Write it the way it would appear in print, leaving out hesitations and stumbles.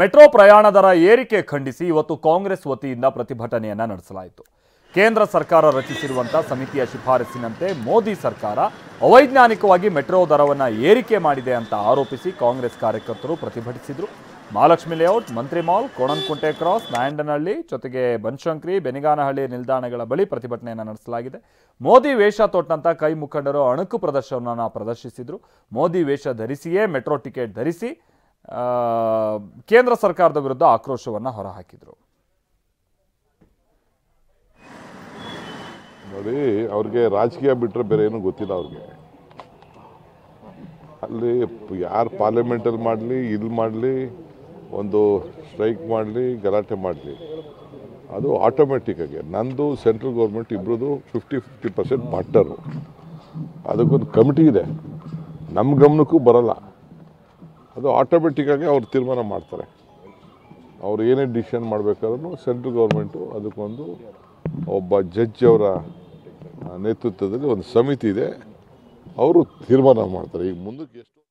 Metro ಪ್ರಯಾಣ ದರ ಏರಿಕೆ ಖಂಡಿಸಿ ಇವತ್ತು ಕಾಂಗ್ರೆಸ್ ವತಿಯಿಂದ ಪ್ರತಿಭಟನೆಯನ್ನ ನಡೆಸಲಾಯಿತು. ಕೇಂದ್ರ ಸರ್ಕಾರ ರಚಿಸಿರುವಂತ ಸಮಿತಿಯ ಶಿಫಾರಸಿನಂತೆ ಮೋದಿ ಸರ್ಕಾರ ಅವೈಜ್ಞಾನಿಕವಾಗಿ ಮೆಟ್ರೋ ದರವನ್ನು ಏರಿಕೆ ಮಾಡಿದೆ ಅಂತ ಆರೋಪಿಸಿ ಕಾಂಗ್ರೆಸ್ ಕಾರ್ಯಕರ್ತರು ಪ್ರತಿಭಟಿಸಿದರು. ಮಹಾಲಕ್ಷ್ಮಿ ಲೇಔಟ್, ಮಂತ್ರಿ ಮಾಲ್, ಕೋಣನಕುಂಟೆ ಕ್ರಾಸ್, ನಾಯಂಡನಹಳ್ಳಿ ಜೊತೆಗೆ ಬನಶಂಕರಿ, ಬೆನಿಗಾನಹಳ್ಳಿ ನಿಲ್ದಾಣಗಳ ಬಳಿ ಪ್ರತಿಭಟನೆಯನ್ನು ನಡೆಸಲಾಗಿದೆ. ಮೋದಿ ವೇಷ ತೊಟ್ಟಂತ ಕೈ ಮುಖಂಡರು ಅಣಕು ಪ್ರದರ್ಶನವನ್ನು ಪ್ರದರ್ಶಿಸಿದರು. ಮೋದಿ ವೇಷ ಧರಿಸಿಯೇ ಮೆಟ್ರೋ ಟಿಕೆಟ್ ಧರಿಸಿ ಕೇಂದ್ರ ಸರ್ಕಾರದ ವಿರುದ್ಧ ಆಕ್ರೋಶವನ್ನು ಹೊರಹಾಕಿದರು. ನೋಡಿ, ಅವ್ರಿಗೆ ರಾಜಕೀಯ ಬಿಟ್ಟರೆ ಬೇರೆ ಏನೂ ಗೊತ್ತಿಲ್ಲ. ಅವ್ರಿಗೆ ಅಲ್ಲಿ ಯಾರು ಪಾರ್ಲಿಮೆಂಟಲ್ಲಿ ಮಾಡಲಿ, ಇಲ್ಲಿ ಮಾಡಲಿ, ಒಂದು ಸ್ಟ್ರೈಕ್ ಮಾಡಲಿ, ಗಲಾಟೆ ಮಾಡಲಿ, ಅದು ಆಟೋಮೆಟಿಕ್ಕಾಗಿ ನಂದು ಸೆಂಟ್ರಲ್ ಗೌರ್ಮೆಂಟ್ ಇಬ್ಬರದು 50% ಪಾರ್ಟ್ನರು. ಅದಕ್ಕೊಂದು ಕಮಿಟಿ ಇದೆ, ನಮ್ಮ ಗಮನಕ್ಕೂ ಬರಲ್ಲ. ಅದು ಆಟೋಮೆಟಿಕ್ಕಾಗಿ ಅವ್ರು ತೀರ್ಮಾನ ಮಾಡ್ತಾರೆ. ಅವ್ರು ಏನೇ ಡಿಸಿಷನ್ ಮಾಡಬೇಕಾದ್ರೂ ಸೆಂಟ್ರಲ್ ಗೌರ್ಮೆಂಟು ಅದಕ್ಕೊಂದು ಒಬ್ಬ ಜಡ್ಜ್ ಅವರ ನೇತೃತ್ವದಲ್ಲಿ ಒಂದು ಸಮಿತಿ ಇದೆ, ಅವರು ತೀರ್ಮಾನ ಮಾಡ್ತಾರೆ. ಈಗ ಮುಂದಕ್ಕೆ ಎಷ್ಟು